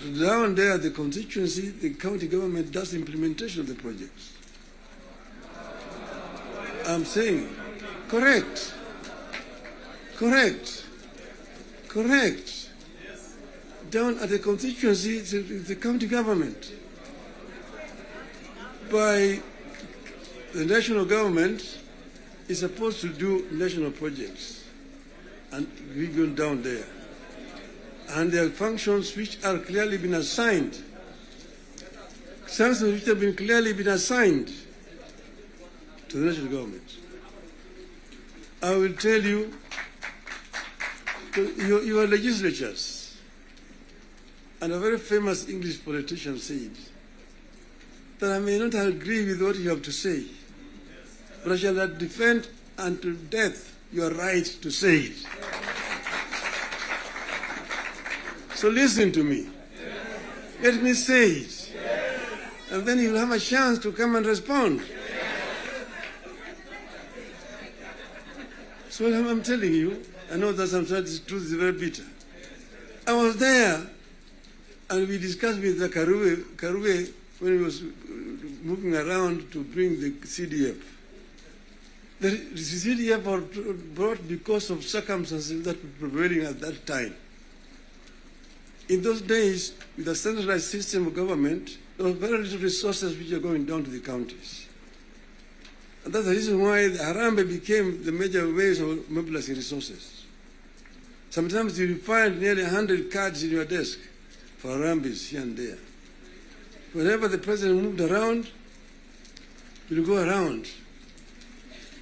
down there at the constituency, the county government does the implementation of the projects. I'm saying, correct. Down at the constituency, the county government. By the national government is supposed to do national projects, and we go down there. And there are functions which are clearly been assigned. Functions which have been clearly been assigned to the national government. I will tell you, your legislatures, and a very famous English politician said that I may not agree with what you have to say, but I shall not defend unto death your right to say it. So listen to me. Let me say it. And then you'll have a chance to come and respond. So I'm telling you, I know that sometimes the truth is very bitter. I was there, and we discussed with the Karue when he was moving around to bring the CDF. The CDF was brought because of circumstances that were prevailing at that time. In those days, with a centralized system of government, there were very little resources which are going down to the counties. And that's the reason why the Harambee became the major ways of mobilizing resources. Sometimes you find nearly 100 cards in your desk for Harambees here and there. Whenever the president moved around, we'll go around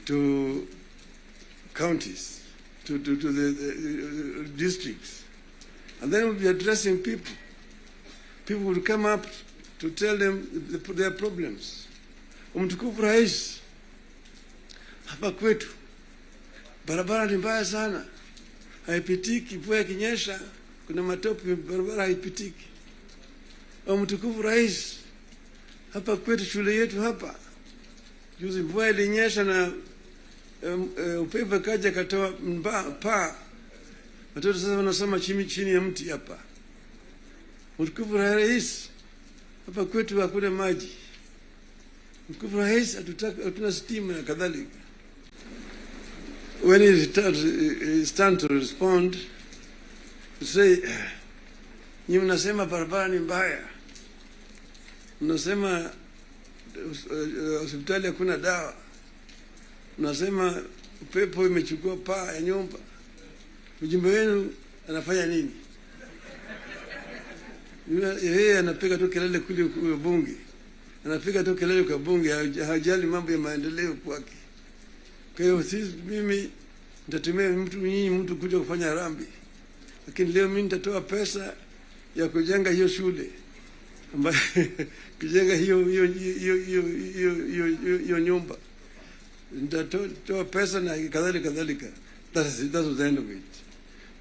to counties, to the districts. And then we'll be addressing people. People will come up to tell them their problems. Mtukufu Rais, hapa kwetu barabara ni mbaya sana, haipitiki. Mvua ikinyesha kuna matope, barabara haipitiki. Mtukufu Rais, hapa kwetu shule yetu hapa, juzi mvua ilinyesha na upepo kaja katoa paa, watoto sasa wanasoma chini ya mti hapa. Mtukufu Rais, hapa kwetu hakuna maji. Mtukufu Rais, hatuna stima na kadhalika. When he stand to respond, to say, nyinyi mnasema barabara ni mbaya, mnasema hospitali hakuna dawa, mnasema upepo imechukua paa ya nyumba. Mjumbe wenu anafanya nini? Yeye anapiga tu kelele kule kwa bunge, anapiga tu kelele kwa bunge, hajali mambo ya maendeleo kwake. Kwa hiyo mimi nitatumia mtu kuja kufanya harambee, lakini leo mimi nitatoa pesa ya kujenga hiyo shule, ambayo kujenga hiyo nyumba, nitatoa pesa na kadhalika. That was the end of it.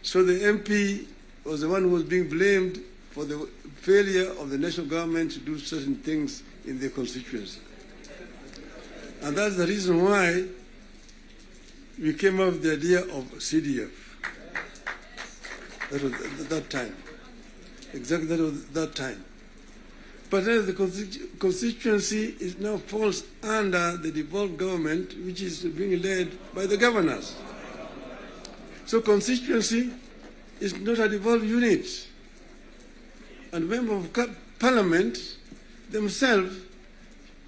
So the MP was the one who was being blamed for the failure of the national government to do certain things in their constituency. And that's the reason why we came up with the idea of CDF. That was that time. Exactly, that was that time. But then the constituency is now falls under the devolved government, which is being led by the governors. So constituency is not a devolved unit. And members of parliament themselves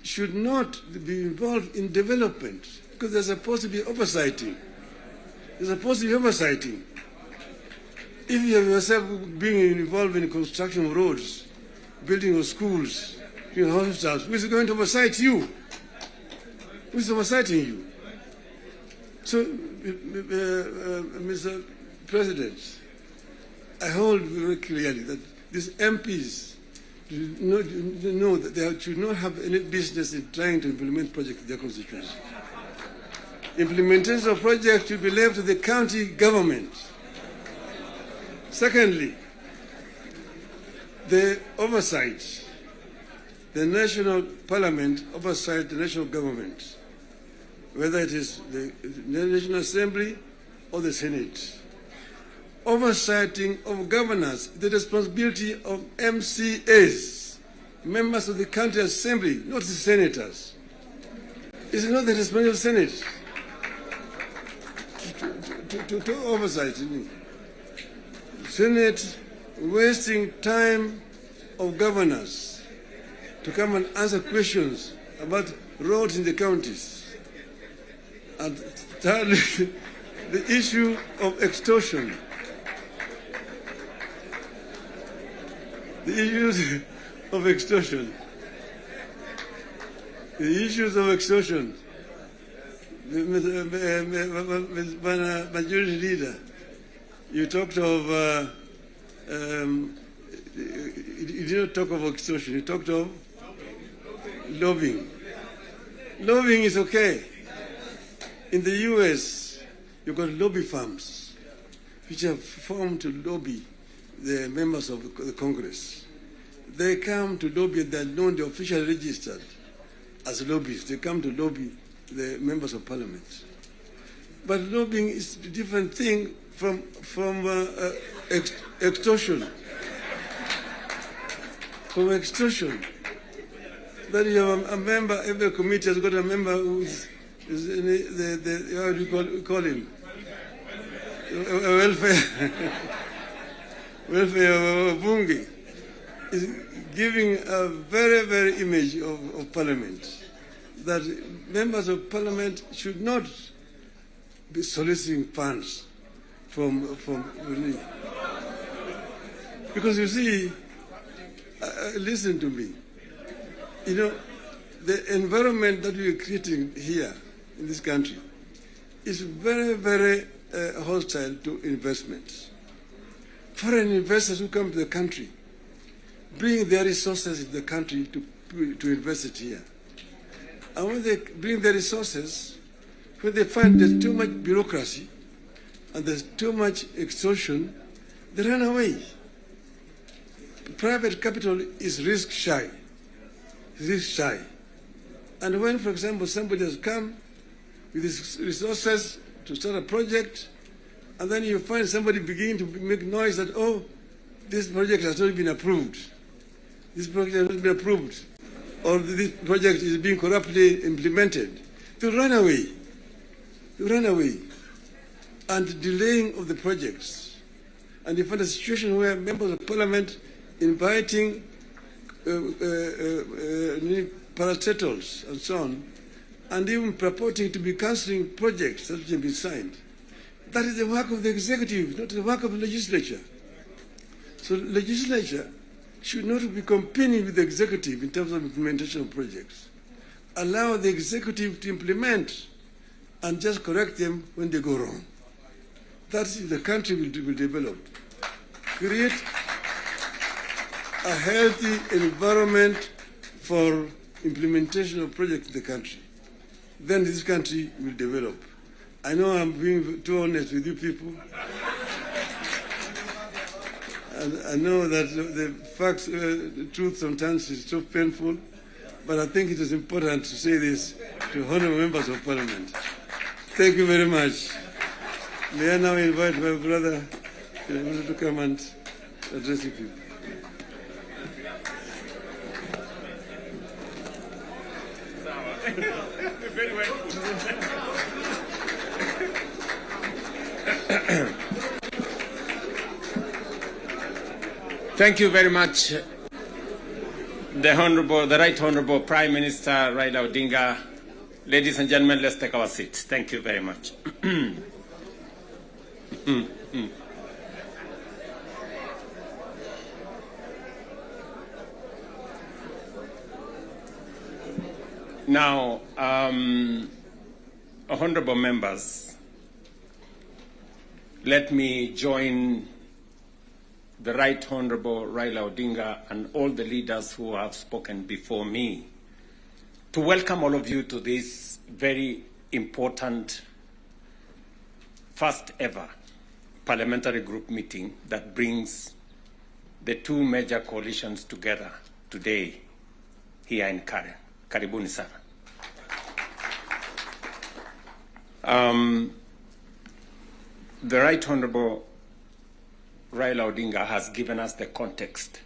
should not be involved in development, because they're supposed to be oversighting. They're supposed to be oversighting. If you have yourself being involved in construction of roads, building of schools, hospitals, who is going to oversight you? Who is oversighting you? So, Mr. President, I hold very clearly that these MPs know that they should not have any business in trying to implement projects in their constituency. Implementation of projects should be left to the county government. Secondly, the oversight, the national parliament oversight the national government, whether it is the National Assembly or the Senate. oversighting of governance, the responsibility of MCAs, members of the County Assembly, not the senators. It's not the responsibility of the Senate to oversight. Senate wasting time of governors to come and answer questions about roads in the counties. And thirdly, the issue of extortion. The issues of extortion. The issues of extortion. Majority Leader, you talked of, you did not talk of extortion, you talked of lobbying. Lobbying is okay. In the US, you've got lobby firms which are formed to lobby the members of the Congress. They come to lobby, they're known, they're officially registered as lobbyists. They come to lobby the members of Parliament. But lobbying is a different thing from extortion. From extortion. That you have a member, every committee has got a member who is how do you call him? Welfare bunge is giving a very, very image of Parliament, that members of Parliament should not be soliciting funds from because you see, listen to me, you know, the environment that we are creating here in this country is very, very hostile to investments. Foreign investors who come to the country bring their resources in the country to invest it here. And when they bring their resources, when they find there's too much bureaucracy and there's too much extortion, they run away. Private capital is risk shy. And when, for example, somebody has come with his resources to start a project, and then you find somebody beginning to make noise that, oh, this project has not been approved. This project has not been approved. Or this project is being corruptly implemented. They run away. And delaying of the projects. And you find a situation where members of Parliament inviting parastatals and so on, and even purporting to be cancelling projects that have been signed. That is the work of the executive, not the work of the legislature. So legislature should not be competing with the executive in terms of implementation of projects. Allow the executive to implement and just correct them when they go wrong. That's if the country will develop. Create a healthy environment for implementation of projects in the country. Then this country will develop. I know I'm being too honest with you people. And I know that the facts, the truth sometimes is so painful, but I think it is important to say this to honorable members of Parliament. Thank you very much. May I now invite my brother to come and address you people. Thank you very much, the Right Honorable Prime Minister Raila Odinga. Ladies and gentlemen, let's take our seats. Thank you very much. Now, honorable members, let me join the Right Honorable Raila Odinga and all the leaders who have spoken before me to welcome all of you to this very important first ever parliamentary group meeting that brings the two major coalitions together today here in Karen. Karibuni sana. The Right Honorable Raila Odinga has given us the context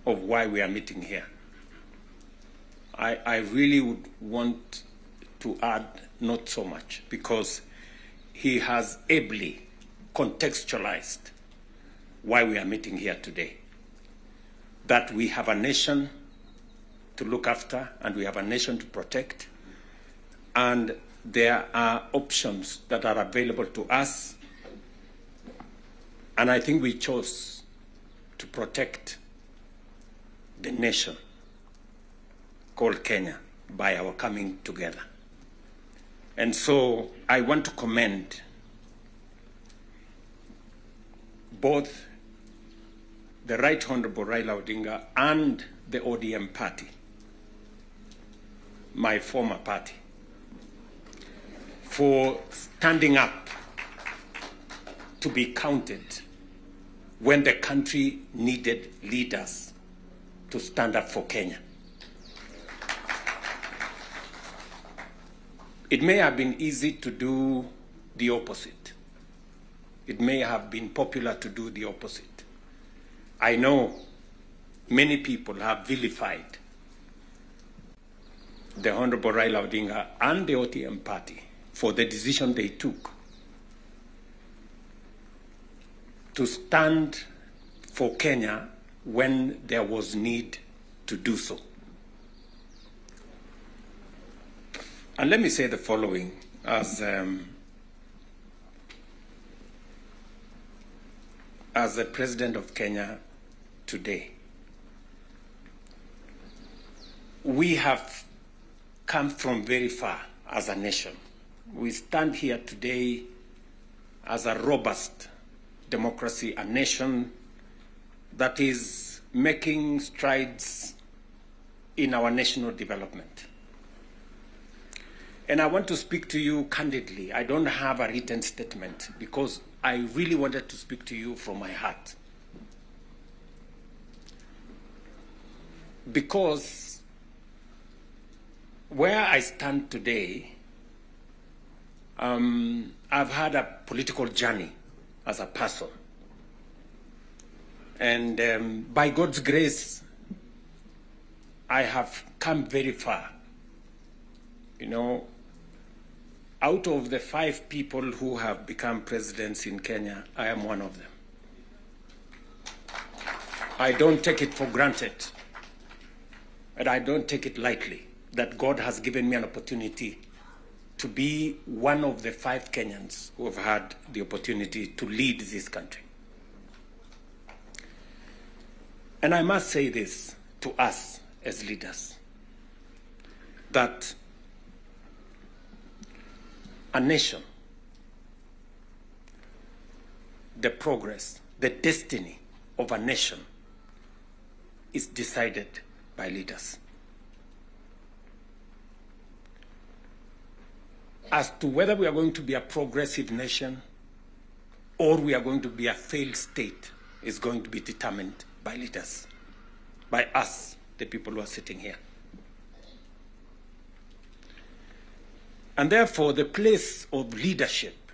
of why we are meeting here. I really would want to add not so much, because he has ably contextualized why we are meeting here today. That we have a nation to look after and we have a nation to protect, and there are options that are available to us, and I think we chose to protect the nation called Kenya by our coming together. And so I want to commend both the Right Honorable Raila Odinga and the ODM party, my former party, for standing up to be counted when the country needed leaders to stand up for Kenya. It may have been easy to do the opposite. It may have been popular to do the opposite. I know many people have vilified the Honorable Raila Odinga and the ODM party for the decision they took to stand for Kenya when there was need to do so. And let me say the following as the President of Kenya today. We have come from very far as a nation. We stand here today as a robust democracy, a nation that is making strides in our national development. And I want to speak to you candidly. I don't have a written statement because I really wanted to speak to you from my heart. Because where I stand today, I've had a political journey as a person. And by God's grace, I have come very far. You know, out of the 5 people who have become presidents in Kenya, I am one of them. I don't take it for granted, and I don't take it lightly that God has given me an opportunity to be one of the 5 Kenyans who have had the opportunity to lead this country. And I must say this to us as leaders, that a nation, the progress, the destiny of a nation is decided by leaders. As to whether we are going to be a progressive nation or we are going to be a failed state is going to be determined by leaders, by us, the people who are sitting here. And therefore, the place of leadership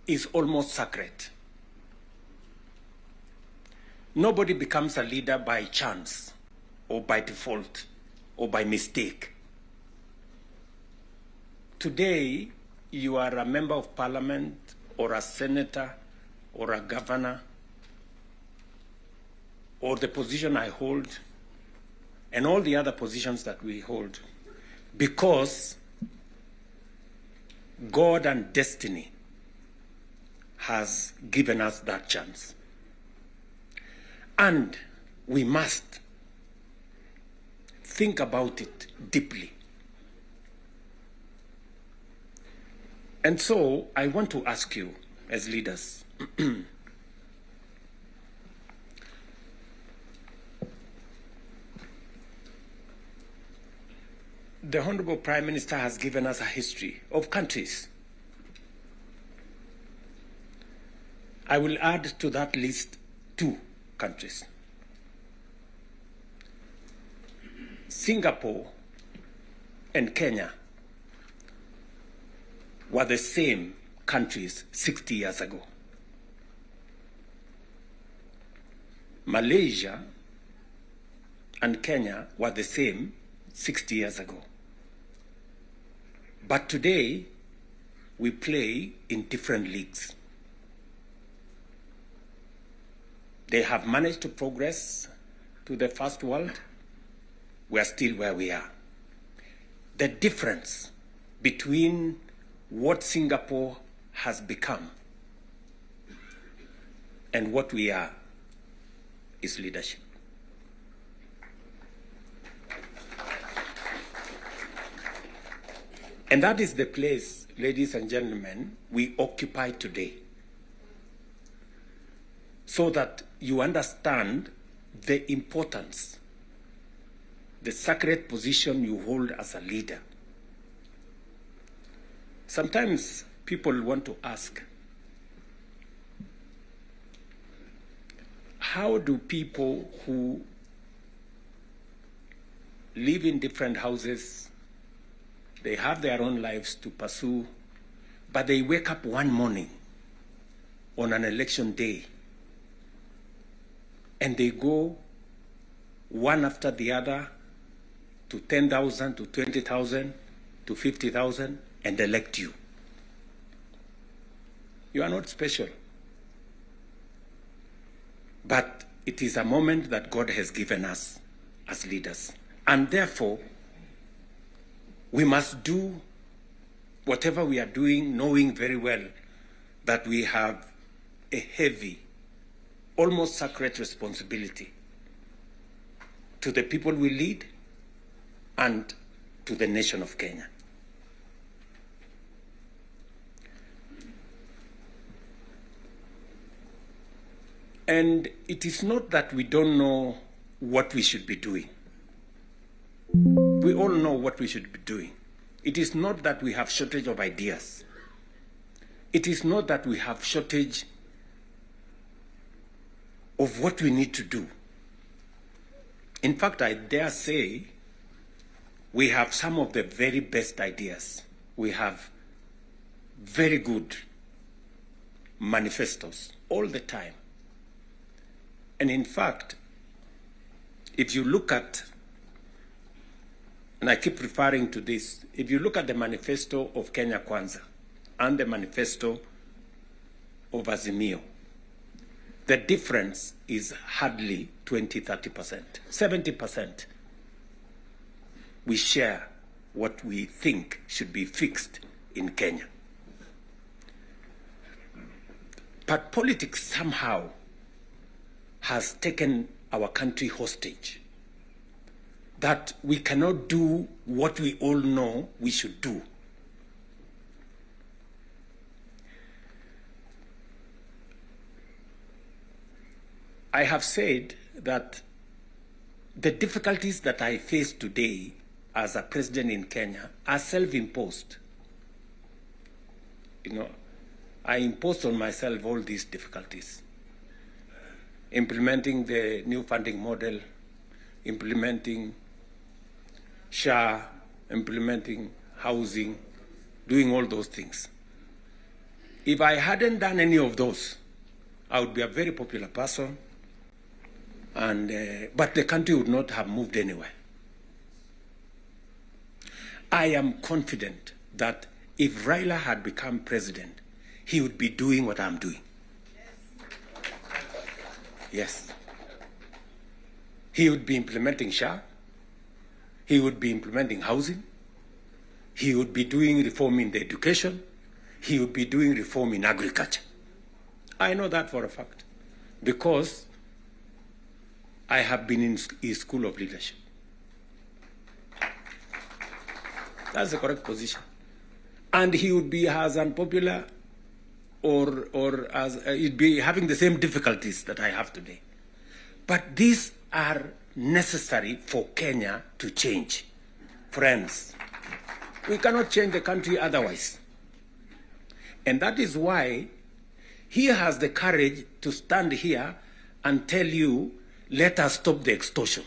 is almost sacred. Nobody becomes a leader by chance or by default or by mistake. Today, you are a member of parliament or a senator or a governor or the position I hold and all the other positions that we hold because God and destiny has given us that chance. And we must think about it deeply. And so I want to ask you as leaders, the Honorable Prime Minister has given us a history of countries. I will add to that list 2 countries. Singapore and Kenya were the same countries 60 years ago. Malaysia and Kenya were the same 60 years ago. But today, we play in different leagues. They have managed to progress to the first world. We are still where we are. The difference between what Singapore has become and what we are is leadership. And that is the place, ladies and gentlemen, we occupy today. So that you understand the importance, the sacred position you hold as a leader. Sometimes people want to ask, how do people who live in different houses, they have their own lives to pursue, but they wake up one morning on an election day and they go one after the other to 10,000, to 20,000, to 50,000 and elect you? You are not special. But it is a moment that God has given us as leaders. And therefore, we must do whatever we are doing, knowing very well that we have a heavy, almost sacred responsibility to the people we lead and to the nation of Kenya. And it is not that we don't know what we should be doing. We all know what we should be doing. It is not that we have shortage of ideas. It is not that we have shortage of what we need to do. In fact, I dare say we have some of the very best ideas. We have very good manifestos all the time. And in fact, if you look at, and I keep referring to this, if you look at the manifesto of Kenya Kwanza and the manifesto of Azimio, the difference is hardly 20-30%, 70%. We share what we think should be fixed in Kenya. But politics somehow has taken our country hostage, that we cannot do what we all know we should do. I have said that the difficulties that I face today as a president in Kenya are self-imposed. You know, I imposed on myself all these difficulties. Implementing the new funding model, implementing SHA, implementing housing, doing all those things. If I hadn't done any of those, I would be a very popular person, and but the country would not have moved anywhere. I am confident that if Raila had become president, he would be doing what I'm doing. Yes. He would be implementing SHA. He would be implementing housing. He would be doing reform in the education. He would be doing reform in agriculture. I know that for a fact because I have been in his school of leadership. That's the correct position. And he would be as unpopular or as he'd be having the same difficulties that I have today. But these are necessary for Kenya to change. Friends, we cannot change the country otherwise. And that is why he has the courage to stand here and tell you, let us stop the extortion.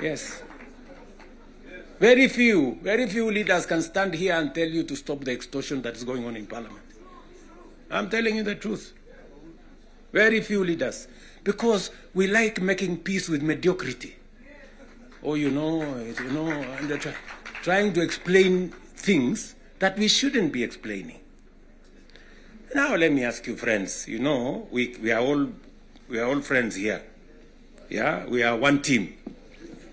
Yes. Very few leaders can stand here and tell you to stop the extortion that is going on in Parliament. I'm telling you the truth. Very few leaders. Because we like making peace with mediocrity. Or, and trying to explain things that we shouldn't be explaining. Now let me ask you, friends, we are all friends here. Yeah, we are one team,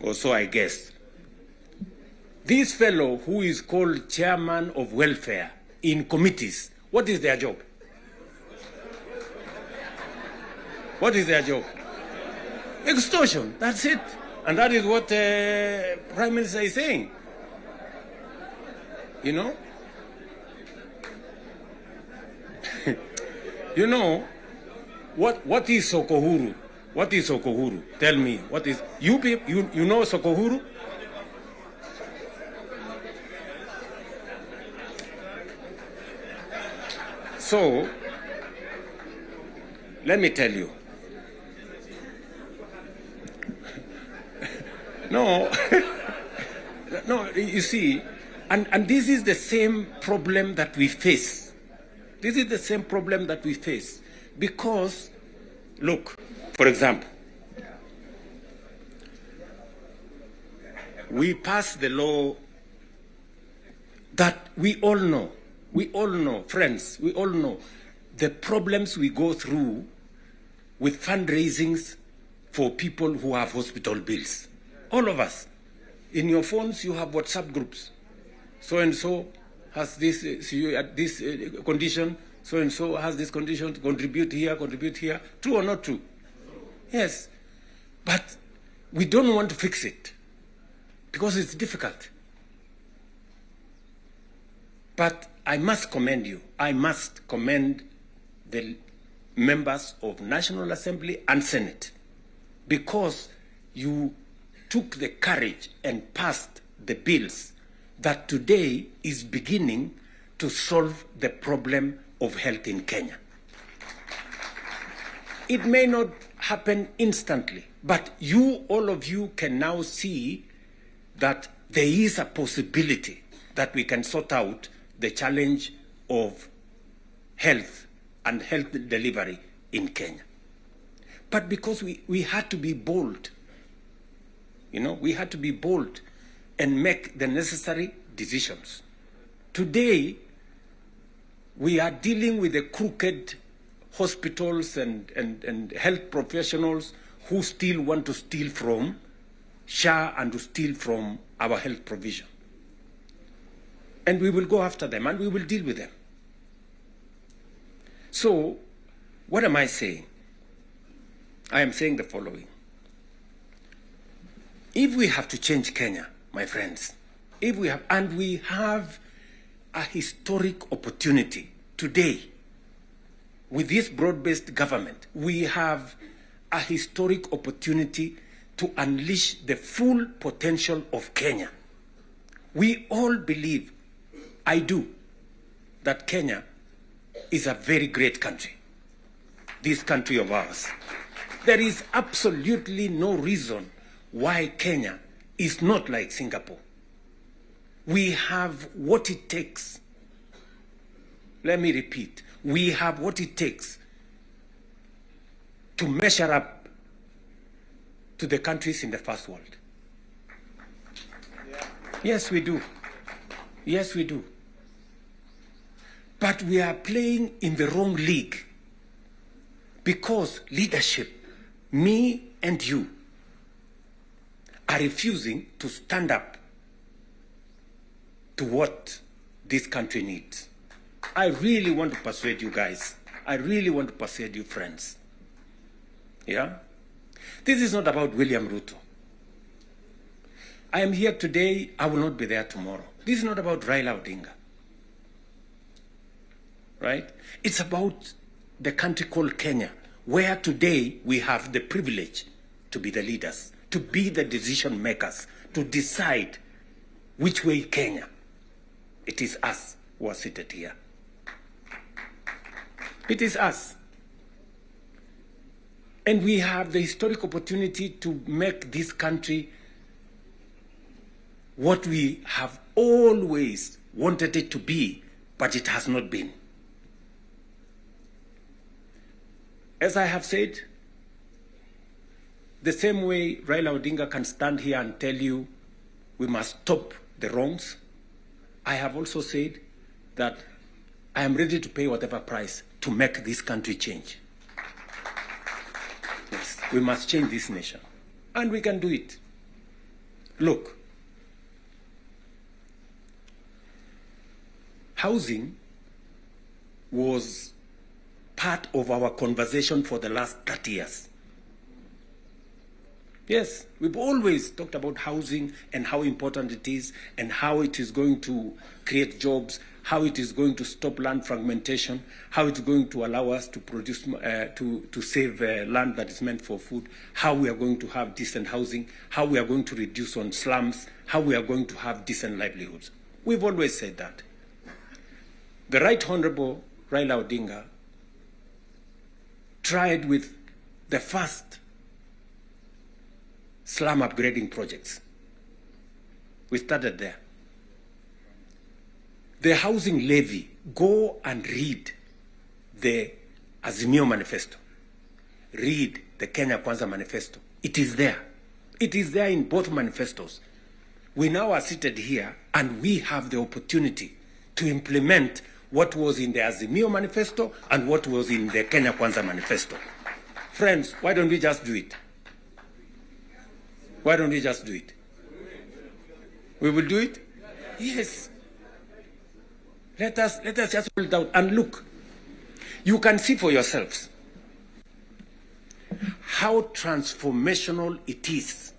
or so I guess. This fellow who is called chairman of welfare in committees, what is their job? What is their job? Extortion, that's it. And that is what Prime Minister is saying. What is Sokohuru? What is Sokohuru? Tell me, what is, you know Sokohuru? So, let me tell you. No, you see, and this is the same problem that we face. This is the same problem that we face. Because, look, for example, we passed the law that we all know, friends, we all know the problems we go through with fundraisings for people who have hospital bills. All of us. In your phones, you have WhatsApp groups. So-and-so has this, this condition, so-and-so has this condition, contribute here. True or not true? Yes. But we don't want to fix it because it's difficult. But I must commend you. I must commend the members of National Assembly and Senate because you took the courage and passed the bills that today is beginning to solve the problem of health in Kenya. It may not happen instantly, but all of you can now see that there is a possibility that we can sort out the challenge of health and health delivery in Kenya. But because we had to be bold, we had to be bold and make the necessary decisions. Today, we are dealing with the crooked hospitals and health professionals who still want to steal from SHA and to steal from our health provision. And we will go after them and we will deal with them. So, what am I saying? I am saying the following. If we have to change Kenya, my friends, we have a historic opportunity today with this broad-based government, we have a historic opportunity to unleash the full potential of Kenya. We all believe, I do, that Kenya is a very great country, this country of ours. There is absolutely no reason why Kenya is not like Singapore. We have what it takes. Let me repeat. We have what it takes to measure up to the countries in the first world. Yeah. Yes, we do. Yes, we do. But we are playing in the wrong league because leadership, me and you, are refusing to stand up to what this country needs. I really want to persuade you guys. I really want to persuade you friends. Yeah? This is not about William Ruto. I am here today, I will not be there tomorrow. This is not about Raila Odinga. Right? It's about the country called Kenya, where today we have the privilege to be the leaders, to be the decision makers, to decide which way Kenya. It is us who are seated here. It is us. And we have the historic opportunity to make this country what we have always wanted it to be, but it has not been. As I have said, the same way Raila Odinga can stand here and tell you we must stop the wrongs, I have also said that I am ready to pay whatever price to make this country change. Yes, we must change this nation, and we can do it. Look, housing was part of our conversation for the last 30 years. Yes, we've always talked about housing and how important it is and how it is going to create jobs, how it is going to stop land fragmentation, how it's going to allow us to produce, to save land that is meant for food, how we are going to have decent housing, how we are going to reduce on slums, how we are going to have decent livelihoods. We've always said that. The Right Honorable Raila Odinga tried with the first slum upgrading projects. We started there. The housing levy, go and read the Azimio manifesto. Read the Kenya Kwanza manifesto. It is there. It is there in both manifestos. We now are seated here and we have the opportunity to implement what was in the Azimio manifesto and what was in the Kenya Kwanza manifesto. Friends, why don't we just do it? Why don't we just do it? We will do it? Yes. Let us just hold it out and look. You can see for yourselves how transformational it is.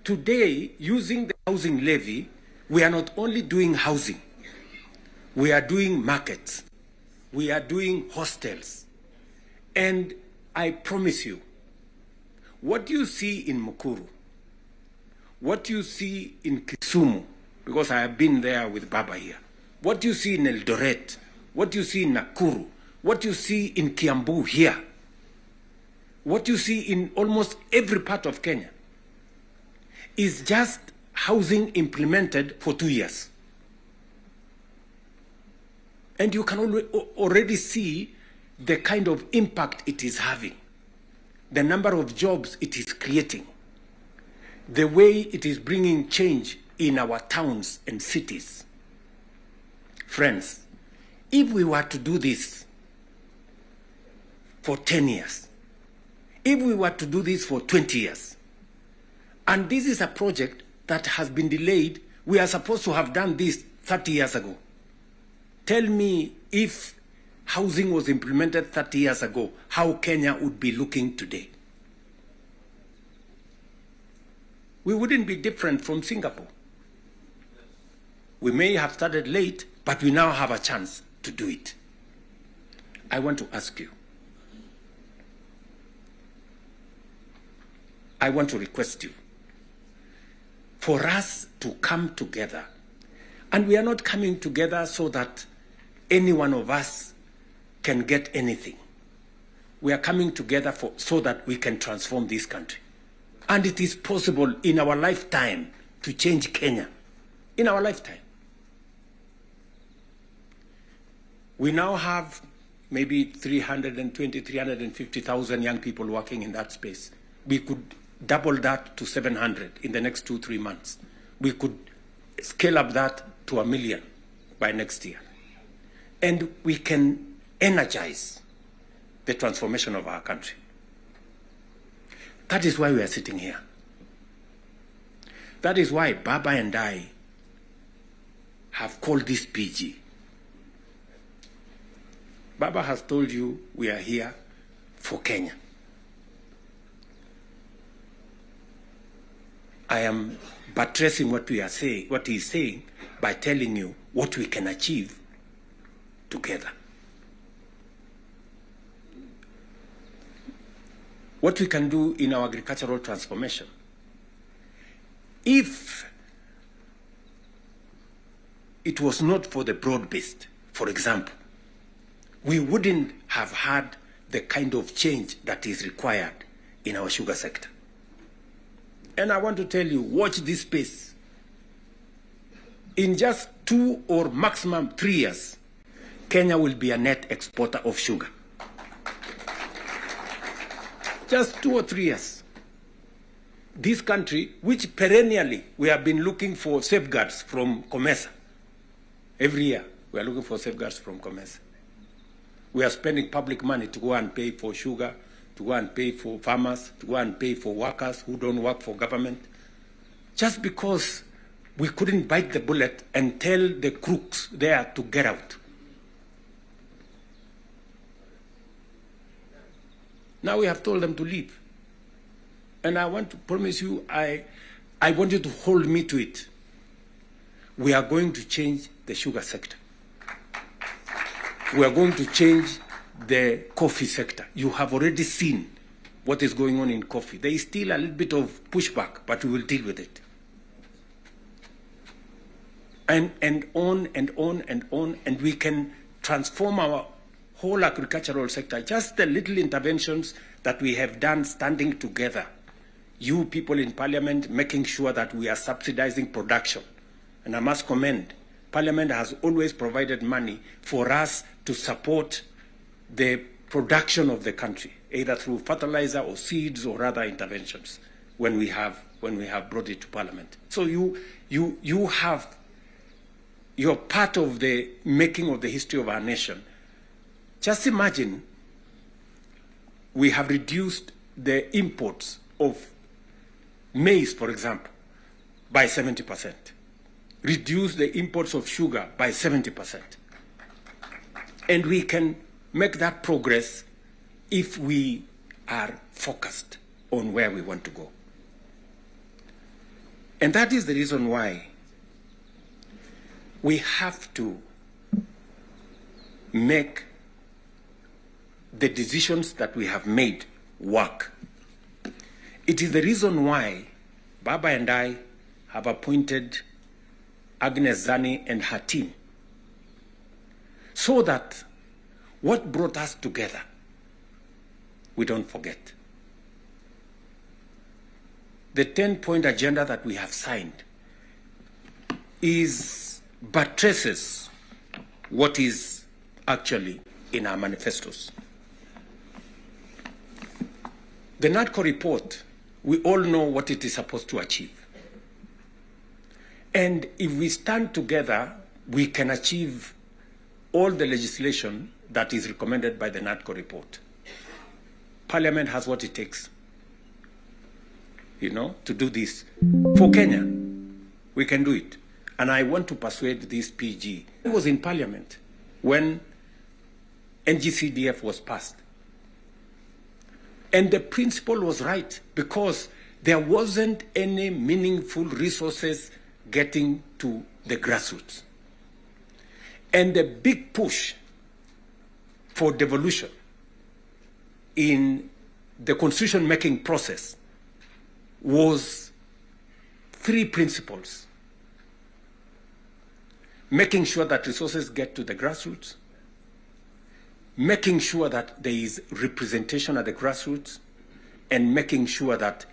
Today, using the housing levy, we are not only doing housing, we are doing markets, we are doing hostels. And I promise you, what you see in Mukuru, what you see in Kisumu, because I have been there with Baba here, what you see in Eldoret, what you see in Nakuru, what you see in Kiambu here, what you see in almost every part of Kenya, is just housing implemented for 2 years. And you can already see the kind of impact it is having, the number of jobs it is creating, the way it is bringing change in our towns and cities. Friends, if we were to do this for 10 years, if we were to do this for 20 years, and this is a project that has been delayed, we are supposed to have done this 30 years ago. Tell me, if housing was implemented 30 years ago, how Kenya would be looking today. We wouldn't be different from Singapore. We may have started late, but we now have a chance to do it. I want to ask you, I want to request you, for us to come together. And we are not coming together so that any one of us can get anything. We are coming together so that we can transform this country. And it is possible in our lifetime to change Kenya. In our lifetime. We now have maybe 320, 350,000 young people working in that space. We could double that to 700 in the next 2-3 months. We could scale up that to 1 million by next year. And we can energize the transformation of our country. That is why we are sitting here. That is why Baba and I have called this PG. Baba has told you we are here for Kenya. I am buttressing what we are saying, what he is saying, by telling you what we can achieve together. What we can do in our agricultural transformation. If it was not for the broad-based, for example, we wouldn't have had the kind of change that is required in our sugar sector. And I want to tell you, watch this space. In just 2 or maximum 3 years, Kenya will be a net exporter of sugar. just 2 or 3 years, this country, which perennially we have been looking for safeguards from COMESA, every year we are looking for safeguards from COMESA. We are spending public money to go and pay for sugar, to go and pay for farmers, to go and pay for workers who don't work for government, just because we couldn't bite the bullet and tell the crooks there to get out. Now we have told them to leave. And I want to promise you, I want you to hold me to it. We are going to change the sugar sector. We are going to change the coffee sector. You have already seen what is going on in coffee. There is still a little bit of pushback, but we will deal with it. And on and on and on, and we can transform our whole agricultural sector. Just the little interventions that we have done standing together. You people in Parliament making sure that we are subsidizing production. And I must commend, Parliament has always provided money for us to support the production of the country, either through fertilizer or seeds or other interventions when we have brought it to Parliament. So you're part of the making of the history of our nation. Just imagine we have reduced the imports of maize, for example, by 70%. Reduce the imports of sugar by 70%. And we can make that progress if we are focused on where we want to go. And that is the reason why we have to make the decisions that we have made work. It is the reason why Baba and I have appointed Agnes Zani and her team, so that what brought us together, we don't forget. The 10-point agenda that we have signed buttresses what is actually in our manifestos. The NADCO report, we all know what it is supposed to achieve. And if we stand together, we can achieve all the legislation that is recommended by the NADCO report. Parliament has what it takes, to do this. For Kenya, we can do it. And I want to persuade this PG. I was in Parliament when NGCDF was passed. And the principle was right, because there wasn't any meaningful resources getting to the grassroots. And the big push for devolution in the constitution-making process was 3 principles: making sure that resources get to the grassroots, making sure that there is representation at the grassroots, and making sure that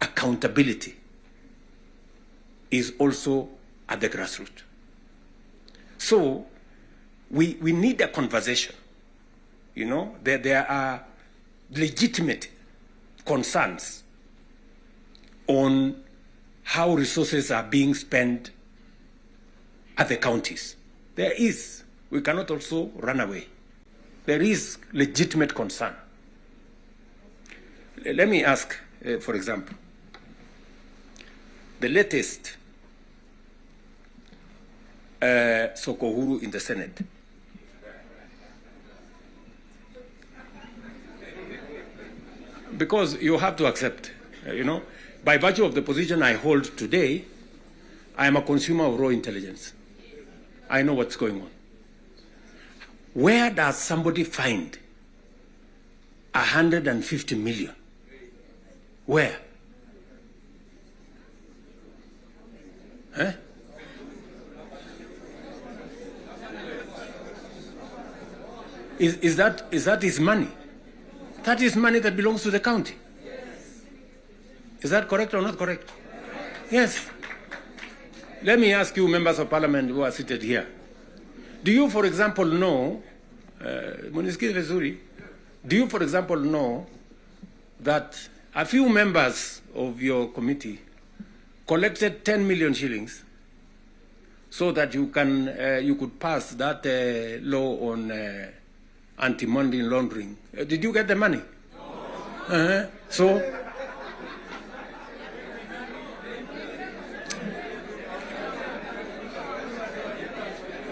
accountability is also at the grassroots. So we need a conversation. There are legitimate concerns on how resources are being spent at the counties. There is. We cannot also run away. There is legitimate concern. Let me ask, for example, the latest Sokohuru in the Senate. Because you have to accept, by virtue of the position I hold today, I am a consumer of raw intelligence. I know what's going on. Where does somebody find 150 million? Where? Huh? Is that his money? That is money that belongs to the county. Is that correct or not correct? Yes. Let me ask you, members of parliament who are seated here. Do you, for example, know, do you, for example, know that a few members of your committee collected 10 million shillings so that you could pass that law on anti-money laundering. Did you get the money? No.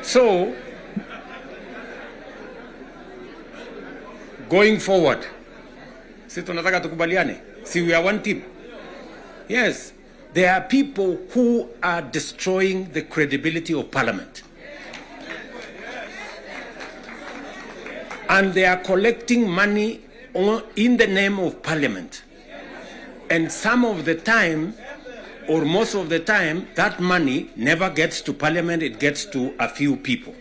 So, going forward, si tunataka tukubaliane, si we are one team. Yes, there are people who are destroying the credibility of Parliament. And they are collecting money in the name of Parliament. And some of the time, or most of the time, that money never gets to Parliament, it gets to a few people.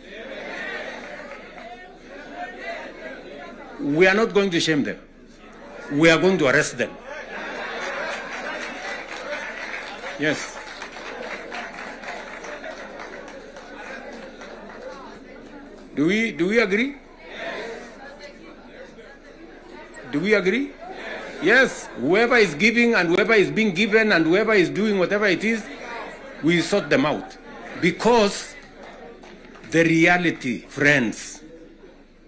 We are not going to shame them. We are going to arrest them. Yes. Do we agree? Do we agree? Yes. Whoever is giving and whoever is being given and whoever is doing whatever it is, we sort them out. Because the reality, friends,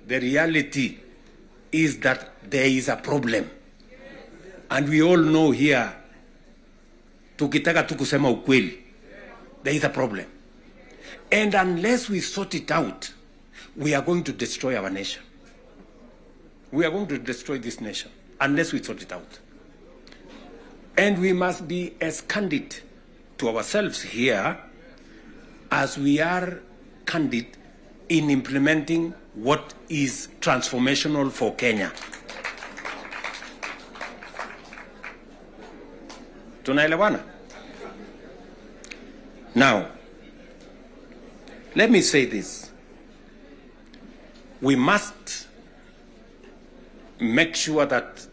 the reality is that there is a problem. And we all know here, tukitaka tukusema ukweli, there is a problem. And unless we sort it out, we are going to destroy our nation. We are going to destroy this nation unless we sort it out. And we must be as candid to ourselves here as we are candid in implementing what is transformational for Kenya. Tunaelewana? Now, let me say this. We must make sure that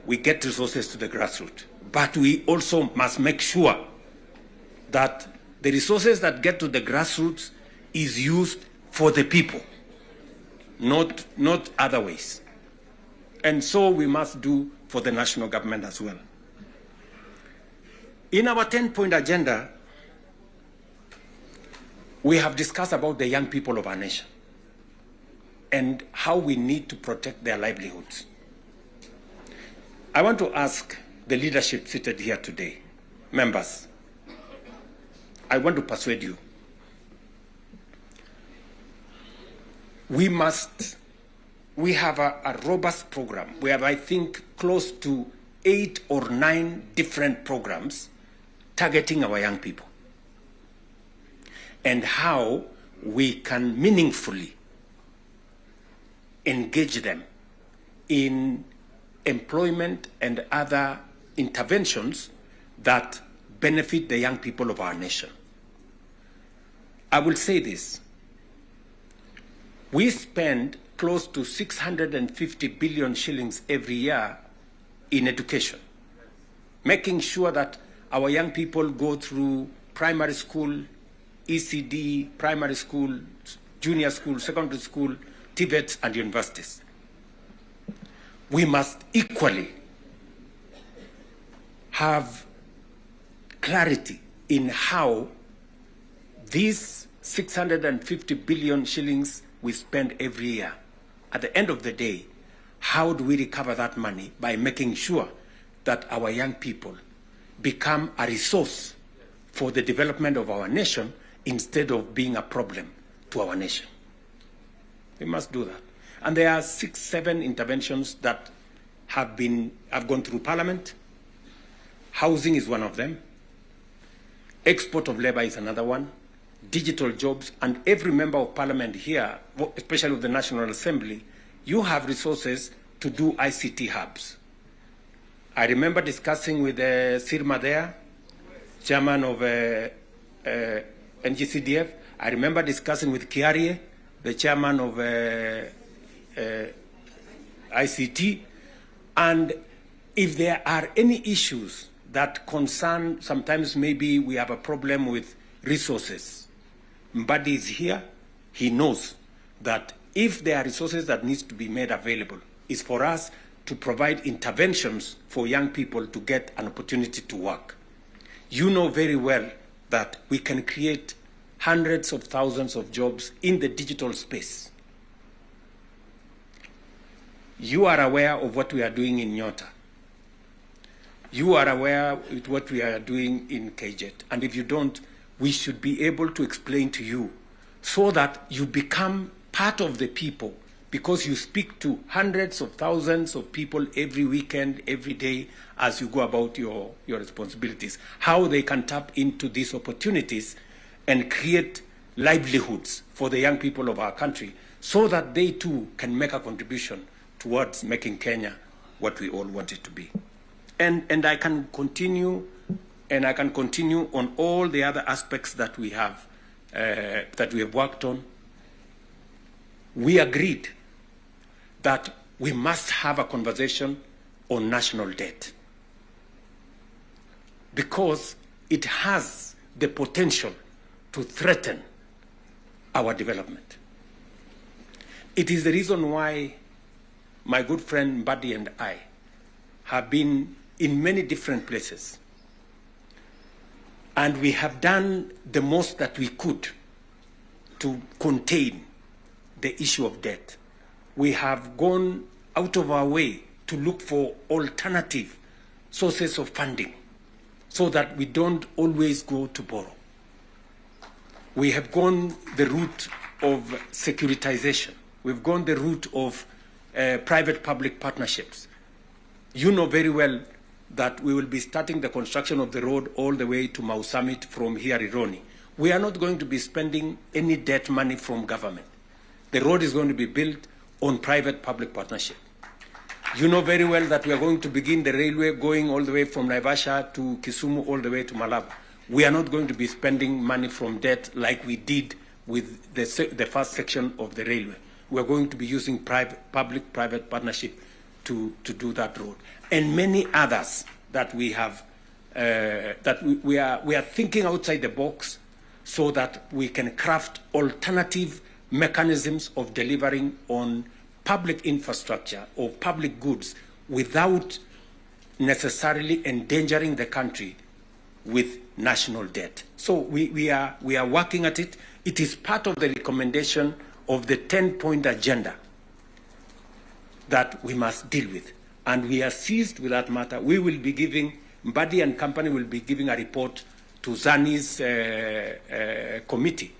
we get resources to the grassroots, but we also must make sure that the resources that get to the grassroots is used for the people, not other ways. And so we must do for the national government as well. In our 10-point agenda, we have discussed about the young people of our nation and how we need to protect their livelihoods. I want to ask the leadership seated here today, members, I want to persuade you. We have a robust program. We have, I think, close to 8 or 9 different programs targeting our young people and how we can meaningfully engage them in employment and other interventions that benefit the young people of our nation. I will say this. We spend close to 650 billion shillings every year in education, making sure that our young people go through primary school, ECD, primary school, junior school, secondary school, TVETs, and universities. We must equally have clarity in how these 650 billion shillings we spend every year, at the end of the day, how do we recover that money by making sure that our young people become a resource for the development of our nation instead of being a problem to our nation? We must do that. And there are 6-7 interventions that have gone through Parliament. Housing is one of them. Export of labor is another one. Digital jobs, and every member of Parliament here, especially of the National Assembly, you have resources to do ICT hubs. I remember discussing with Sirma there, chairman of NGCDF. I remember discussing with Kiarie, the chairman of ICT. And if there are any issues that concern, sometimes maybe we have a problem with resources, Mbadi is here. He knows that if there are resources that needs to be made available, it's for us to provide interventions for young people to get an opportunity to work. You know very well that we can create hundreds of thousands of jobs in the digital space. You are aware of what we are doing in Nyota. You are aware of what we are doing in KJet. And if you don't, we should be able to explain to you so that you become part of the people, because you speak to hundreds of thousands of people every weekend, every day, as you go about your responsibilities, how they can tap into these opportunities and create livelihoods for the young people of our country so that they too can make a contribution towards making Kenya what we all want it to be. And I can continue, and I can continue on all the other aspects that we have worked on. We agreed that we must have a conversation on national debt because it has the potential to threaten our development. It is the reason why my good friend Mbadi and I have been in many different places, and we have done the most that we could to contain the issue of debt. We have gone out of our way to look for alternative sources of funding so that we don't always go to borrow. We have gone the route of securitization. We've gone the route of private-public partnerships. You know very well that we will be starting the construction of the road all the way to Mau Summit from here, Ironi. We are not going to be spending any debt money from government. The road is going to be built on private-public partnership. You know very well that we are going to begin the railway going all the way from Naivasha to Kisumu all the way to Malaba. We are not going to be spending money from debt like we did with the first section of the railway. We are going to be using public-private partnership to do that road. And many others that we have, we are thinking outside the box so that we can craft alternative mechanisms of delivering on public infrastructure or public goods without necessarily endangering the country with national debt. So we are working at it. It is part of the recommendation of the 10-point agenda that we must deal with. And we are seized with that matter. We will be giving, Mbadi and company will be giving a report to Zani's committee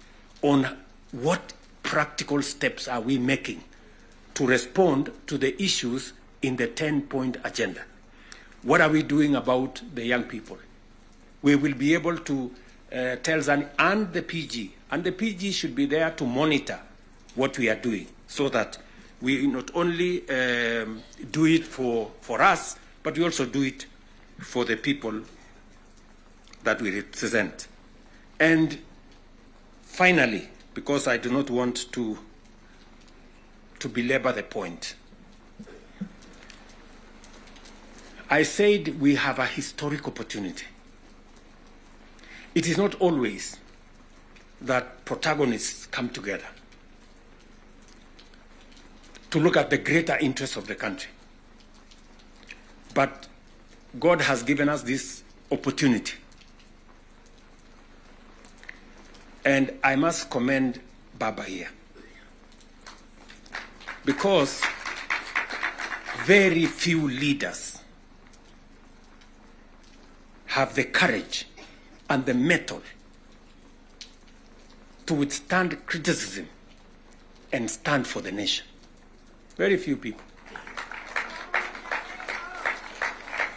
on what practical steps are we making to respond to the issues in the 10-point agenda. What are we doing about the young people? We will be able to tell Zani and the PG should be there to monitor what we are doing so that we not only do it for us, but we also do it for the people that we represent. And finally, because I do not want to belabor the point, I said we have a historic opportunity. It is not always that protagonists come together to look at the greater interests of the country. But God has given us this opportunity. And I must commend Baba here, because very few leaders have the courage and the mettle to withstand criticism and stand for the nation. Very few people.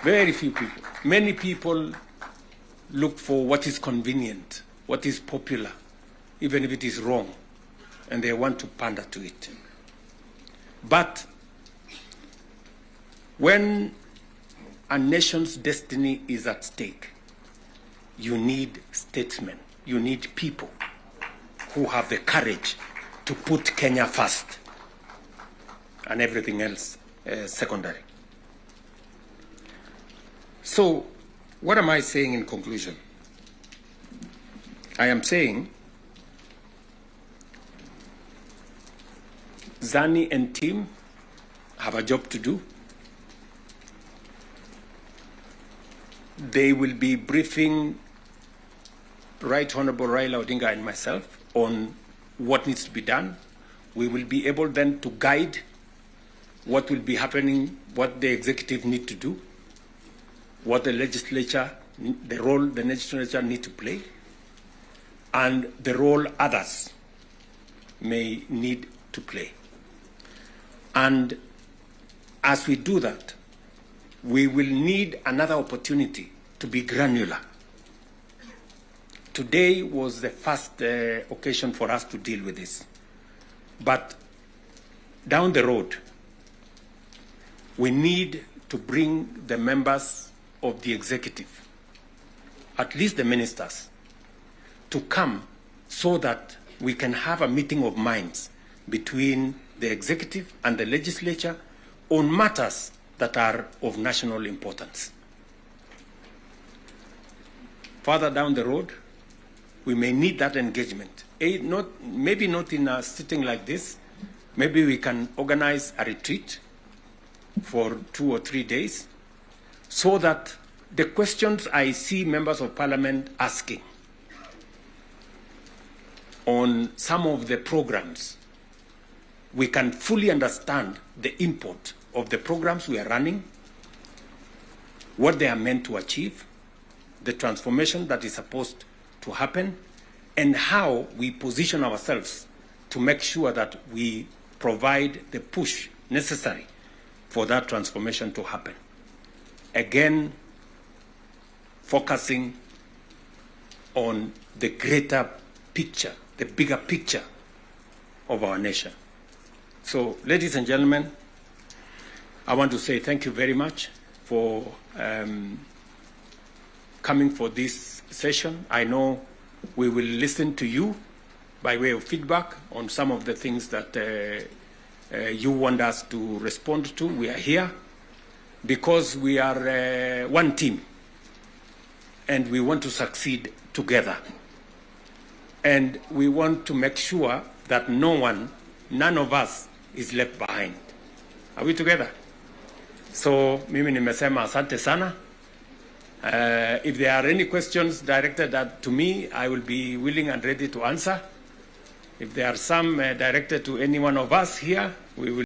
Very few people. Many people look for what is convenient, what is popular, even if it is wrong, and they want to pander to it. But when a nation's destiny is at stake, you need statesmen, you need people who have the courage to put Kenya first and everything else secondary. So, what am I saying in conclusion? I am saying Zani and team have a job to do. they will be briefing Right Honorable Raila Odinga and myself on what needs to be done. We will be able then to guide what will be happening, what the executive need to do, what the legislature, the role the legislature need to play, and the role others may need to play. And as we do that, we will need another opportunity to be granular. Today was the first occasion for us to deal with this. But down the road, we need to bring the members of the executive, at least the ministers, to come so that we can have a meeting of minds between the executive and the legislature on matters that are of national importance. Further down the road, we may need that engagement. Maybe not in a sitting like this. Maybe we can organize a retreat for 2 or 3 days so that the questions I see members of parliament asking on some of the programs, we can fully understand the import of the programs we are running, what they are meant to achieve, the transformation that is supposed to happen, and how we position ourselves to make sure that we provide the push necessary for that transformation to happen. Again, focusing on the greater picture, the bigger picture of our nation. So, ladies and gentlemen, I want to say thank you very much for coming for this session. I know we will listen to you by way of feedback on some of the things that you want us to respond to. We are here because we are one team and we want to succeed together. And we want to make sure that none of us is left behind. Are we together? So, mimi nimesema asante sana. If there are any questions directed to me, I will be willing and ready to answer. If there are some directed to any one of us here, we will